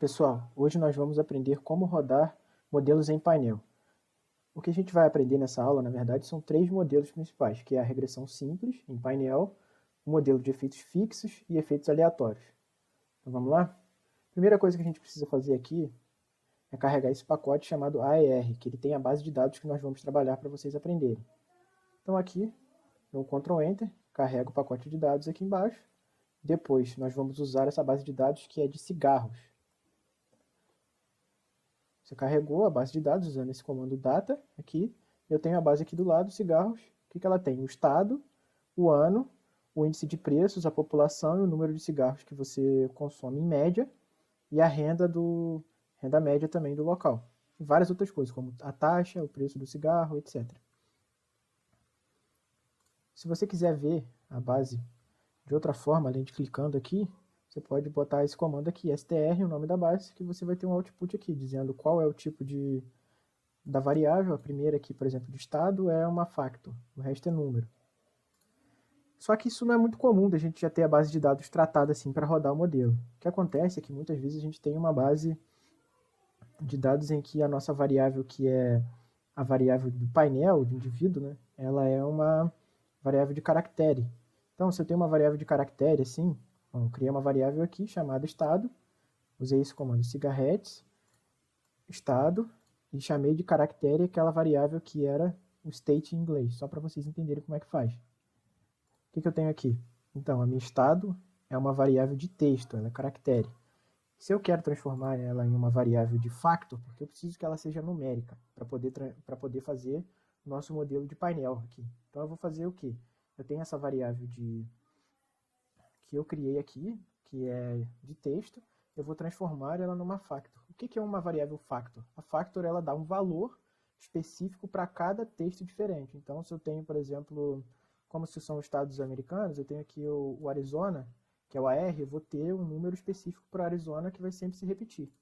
Pessoal, hoje nós vamos aprender como rodar modelos em painel. O que a gente vai aprender nessa aula, na verdade, são 3 modelos principais, que é a regressão simples, em painel, o modelo de efeitos fixos e efeitos aleatórios. Então vamos lá? Primeira coisa que a gente precisa fazer aqui é carregar esse pacote chamado AER, que ele tem a base de dados que nós vamos trabalhar para vocês aprenderem. Então aqui, no Ctrl Enter, carrego o pacote de dados aqui embaixo. Depois nós vamos usar essa base de dados que é de cigarros. Você carregou a base de dados usando esse comando data aqui. Eu tenho a base aqui do lado, cigarros. O que ela tem? O estado, o ano, o índice de preços, a população e o número de cigarros que você consome em média e a renda média também do local. E várias outras coisas, como a taxa, o preço do cigarro, etc. Se você quiser ver a base de outra forma, além de clicando aqui, você pode botar esse comando aqui, str, o nome da base, que você vai ter um output aqui, dizendo qual é o tipo da variável. A primeira aqui, por exemplo, de estado, é uma factor, o resto é número. Só que isso não é muito comum da gente já ter a base de dados tratada assim para rodar o modelo. O que acontece é que muitas vezes a gente tem uma base de dados em que a nossa variável, que é a variável do painel, do indivíduo, né, ela é uma variável de caractere. Então, se eu tenho uma variável de caractere assim, eu criei uma variável aqui chamada estado, usei esse comando cigarrettes, estado, e chamei de caractere aquela variável que era o state em inglês, só para vocês entenderem como é que faz. O que eu tenho aqui? Então, a minha estado é uma variável de texto, ela é caractere. Se eu quero transformar ela em uma variável de factor, porque eu preciso que ela seja numérica, para poder fazer o nosso modelo de painel aqui. Então eu vou fazer o quê? Eu tenho essa variável que eu criei aqui, que é de texto, eu vou transformar ela numa factor. O que é uma variável factor? A factor ela dá um valor específico para cada texto diferente. Então, se eu tenho, por exemplo, como se são os estados americanos, eu tenho aqui o Arizona, que é o AR, eu vou ter um número específico para Arizona que vai sempre se repetir.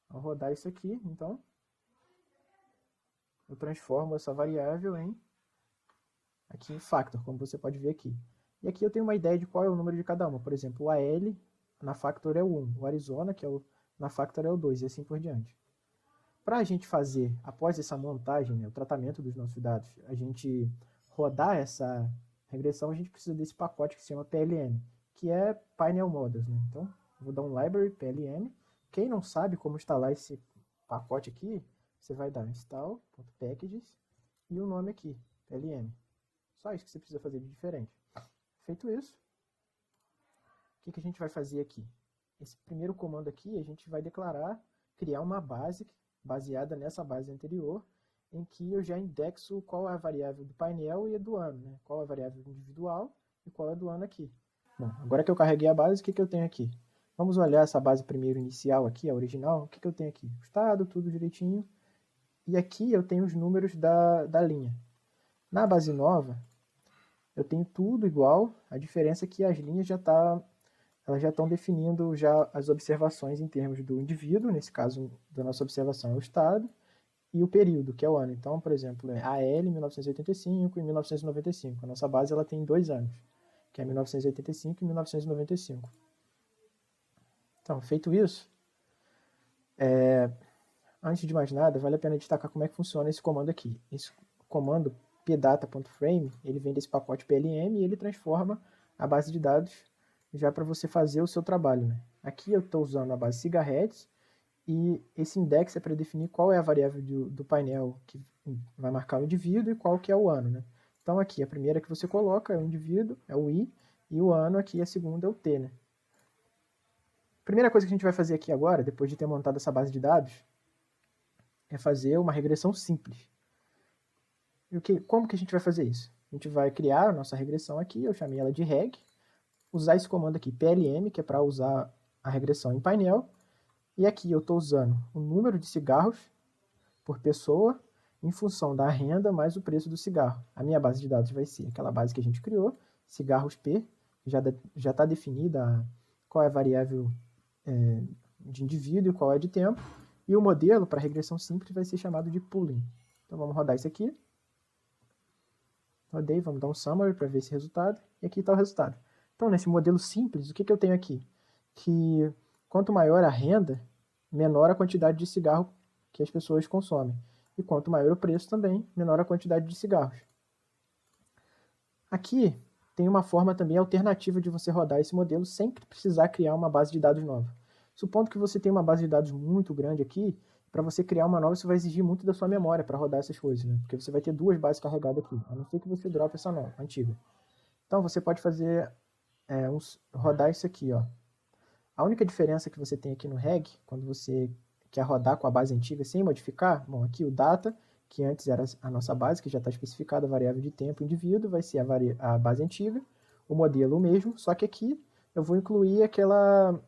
Ao rodar isso aqui, então, eu transformo essa variável aqui em factor, como você pode ver aqui. E aqui eu tenho uma ideia de qual é o número de cada uma. Por exemplo, o AL na factor é o 1, o Arizona, que é na factor é o 2, e assim por diante. Para a gente fazer, após essa montagem, né, o tratamento dos nossos dados, a gente rodar essa regressão, a gente precisa desse pacote que se chama PLM, que é Painel Models. Né? Então, eu vou dar um library PLM. Quem não sabe como instalar esse pacote aqui, você vai dar install.packages e o nome aqui, PLM. Só isso que você precisa fazer de diferente. Feito isso, o que a gente vai fazer aqui? Esse primeiro comando aqui, a gente vai declarar, criar uma base baseada nessa base anterior, em que eu já indexo qual é a variável do painel e a do ano, né? Qual é a variável individual e qual é a do ano aqui. Bom, agora que eu carreguei a base, o que eu tenho aqui? Vamos olhar essa base primeiro inicial aqui, a original. O que eu tenho aqui? O estado, tudo direitinho. E aqui eu tenho os números da linha. Na base nova, eu tenho tudo igual, a diferença é que as linhas elas já estão definindo já as observações em termos do indivíduo, nesse caso da nossa observação é o estado, e o período, que é o ano. Então, por exemplo, é AL 1985 e 1995. A nossa base ela tem 2 anos, que é 1985 e 1995. Então, feito isso, antes de mais nada, vale a pena destacar como é que funciona esse comando aqui. Esse comando pdata.frame, ele vem desse pacote PLM e ele transforma a base de dados já para você fazer o seu trabalho. Né? Aqui eu estou usando a base cigarrettes e esse index é para definir qual é a variável do painel que vai marcar o indivíduo e qual que é o ano. Né? Então aqui a primeira que você coloca é o indivíduo, é o I, e o ano aqui a segunda é o T. Né? A primeira coisa que a gente vai fazer aqui agora, depois de ter montado essa base de dados, é fazer uma regressão simples. Como que a gente vai fazer isso? A gente vai criar a nossa regressão aqui, eu chamei ela de reg, usar esse comando aqui, PLM, que é para usar a regressão em painel, e aqui eu estou usando o número de cigarros por pessoa em função da renda mais o preço do cigarro. A minha base de dados vai ser aquela base que a gente criou, cigarros P, já está definida qual é a variável de indivíduo e qual é de tempo, e o modelo para regressão simples vai ser chamado de pooling. Então vamos rodar isso aqui. Rodei, vamos dar um summary para ver esse resultado, e aqui está o resultado. Então, nesse modelo simples, o que eu tenho aqui? Que Quanto maior a renda, menor a quantidade de cigarro que as pessoas consomem. E quanto maior o preço também, menor a quantidade de cigarros. Aqui tem uma forma também alternativa de você rodar esse modelo sem precisar criar uma base de dados nova. Supondo que você tem uma base de dados muito grande aqui, para você criar uma nova, isso vai exigir muito da sua memória para rodar essas coisas, né? Porque você vai ter duas bases carregadas aqui, a não ser que você drope essa nova, antiga. Então você pode fazer rodar isso aqui, ó. A única diferença que você tem aqui no reg, quando você quer rodar com a base antiga sem modificar, bom, aqui o data, que antes era a nossa base, que já está especificada, a variável de tempo indivíduo, vai ser a base antiga, o modelo o mesmo, só que aqui eu vou incluir aquela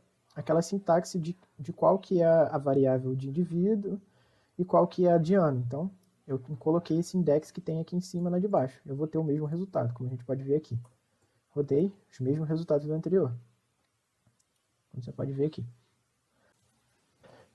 sintaxe de qual que é a variável de indivíduo e qual que é a de ano. Então, eu coloquei esse index que tem aqui em cima na de baixo. Eu vou ter o mesmo resultado, como a gente pode ver aqui. Rodei os mesmos resultados do anterior. Como você pode ver aqui.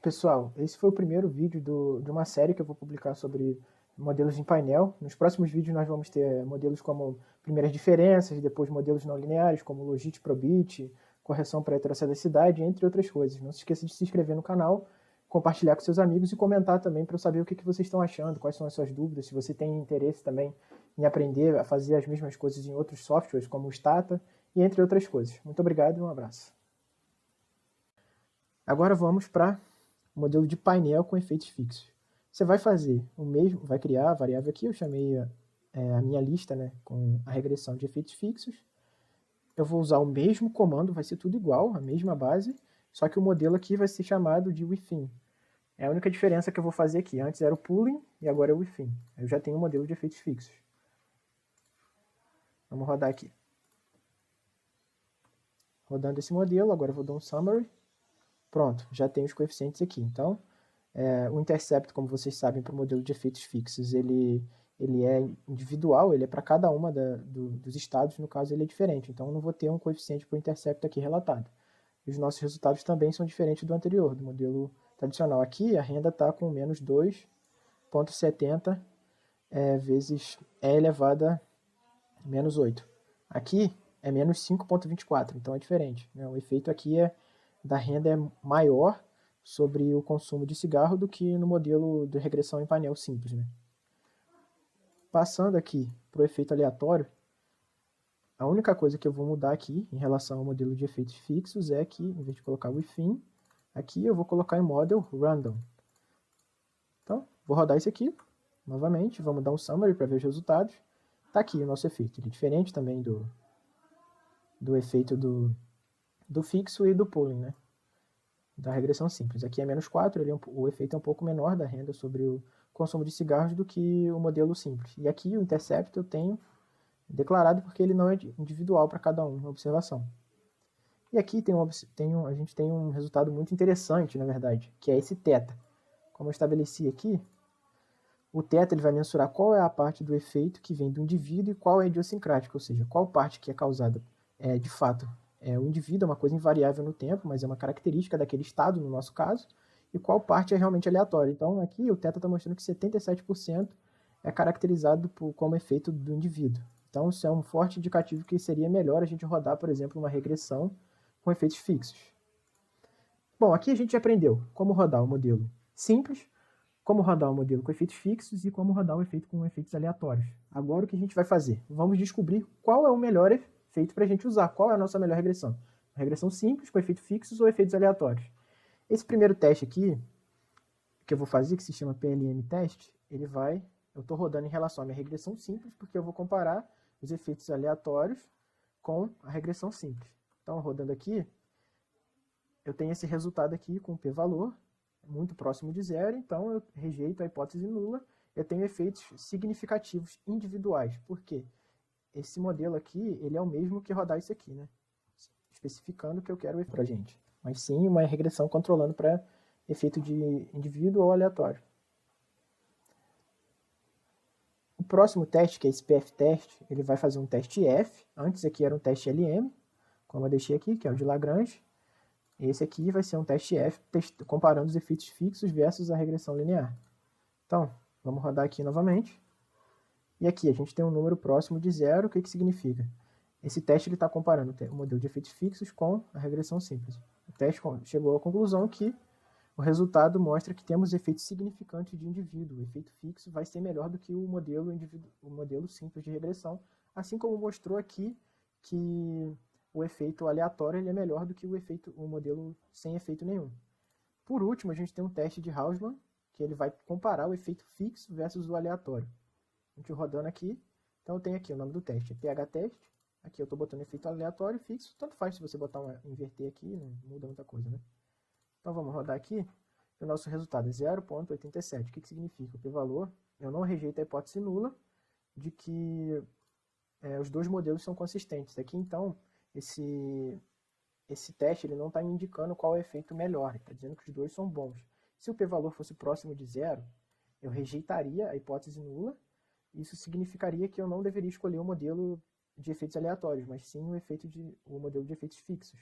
Pessoal, esse foi o primeiro vídeo de uma série que eu vou publicar sobre modelos em painel. Nos próximos vídeos nós vamos ter modelos como primeiras diferenças, depois modelos não lineares, como logit probit, correção para heterocedacidade, entre outras coisas. Não se esqueça de se inscrever no canal, compartilhar com seus amigos e comentar também para eu saber o que vocês estão achando, quais são as suas dúvidas, se você tem interesse também em aprender a fazer as mesmas coisas em outros softwares, como o Stata, e entre outras coisas. Muito obrigado e um abraço. Agora vamos para modelo de painel com efeitos fixos. Você vai fazer o mesmo, vai criar a variável aqui, eu chamei a minha lista, né, com a regressão de efeitos fixos. Eu vou usar o mesmo comando, vai ser tudo igual, a mesma base, só que o modelo aqui vai ser chamado de within. É a única diferença que eu vou fazer aqui. Antes era o pooling e agora é o within. Eu já tenho um modelo de efeitos fixos. Vamos rodar aqui. Rodando esse modelo, agora eu vou dar um summary. Pronto, já tem os coeficientes aqui. Então, o intercept, como vocês sabem, para o modelo de efeitos fixos, ele é individual, ele é para cada uma dos estados, no caso ele é diferente. Então, eu não vou ter um coeficiente para o intercept aqui relatado. E os nossos resultados também são diferentes do anterior, do modelo tradicional. Aqui, a renda está com menos 2,70 vezes E elevado a menos 8. Aqui é menos 5,24, então é diferente. Né? O efeito aqui da renda é maior sobre o consumo de cigarro do que no modelo de regressão em painel simples. Né? Passando aqui para o efeito aleatório, a única coisa que eu vou mudar aqui em relação ao modelo de efeitos fixos é que, em vez de colocar within, aqui eu vou colocar em model random. Então, vou rodar isso aqui, novamente, vamos dar um summary para ver os resultados. Está aqui o nosso efeito, ele é diferente também do efeito do fixo e do pooling, né? Da regressão simples. Aqui é menos 4, o efeito é um pouco menor da renda sobre o consumo de cigarros do que o modelo simples. E aqui o intercept eu tenho declarado porque ele não é individual para cada um, observação. E aqui a gente tem um resultado muito interessante, na verdade, que é esse θ. Como eu estabeleci aqui, o θ ele vai mensurar qual é a parte do efeito que vem do indivíduo e qual é idiosincrática, ou seja, qual parte que é causada de fato. O indivíduo é uma coisa invariável no tempo, mas é uma característica daquele estado, no nosso caso, e qual parte é realmente aleatória. Então, aqui o θ está mostrando que 77% é caracterizado como efeito do indivíduo. Então, isso é um forte indicativo que seria melhor a gente rodar, por exemplo, uma regressão com efeitos fixos. Bom, aqui a gente aprendeu como rodar o modelo simples, como rodar o modelo com efeitos fixos e como rodar o efeito com efeitos aleatórios. Agora o que a gente vai fazer? Vamos descobrir qual é o melhor efeito para a gente usar, qual é a nossa melhor regressão. Regressão simples, com efeitos fixos ou efeitos aleatórios. Esse primeiro teste aqui, que eu vou fazer, que se chama PLM teste, eu estou rodando em relação à minha regressão simples, porque eu vou comparar os efeitos aleatórios com a regressão simples. Então, rodando aqui, eu tenho esse resultado aqui com p-valor, muito próximo de zero, então eu rejeito a hipótese nula, eu tenho efeitos significativos individuais. Por quê? Esse modelo aqui, ele é o mesmo que rodar isso aqui, né? Especificando que eu quero para a gente. Mas sim uma regressão controlando para efeito de indivíduo ou aleatório. O próximo teste, que é esse PF teste, ele vai fazer um teste F. Antes aqui era um teste LM, como eu deixei aqui, que é o de Lagrange. Esse aqui vai ser um teste F, comparando os efeitos fixos versus a regressão linear. Então, vamos rodar aqui novamente. E aqui a gente tem um número próximo de zero. O que significa? Esse teste está comparando o modelo de efeitos fixos com a regressão simples. O teste chegou à conclusão que o resultado mostra que temos efeitos significantes de indivíduo. O efeito fixo vai ser melhor do que o modelo simples de regressão, assim como mostrou aqui que o efeito aleatório ele é melhor do que o modelo sem efeito nenhum. Por último, a gente tem um teste de Hausmann, que ele vai comparar o efeito fixo versus o aleatório. A gente rodando aqui, então eu tenho aqui o nome do teste, é pH-teste. Aqui eu estou botando efeito aleatório e fixo, tanto faz se você botar inverter aqui, não muda muita coisa, né? Então vamos rodar aqui, o nosso resultado é 0,87. O que significa? O p-valor, eu não rejeito a hipótese nula de que os dois modelos são consistentes. Aqui então, esse teste ele não está me indicando qual é o efeito melhor, está dizendo que os dois são bons. Se o p-valor fosse próximo de zero, eu rejeitaria a hipótese nula. Isso significaria que eu não deveria escolher o modelo de efeitos aleatórios, mas sim o modelo de efeitos fixos.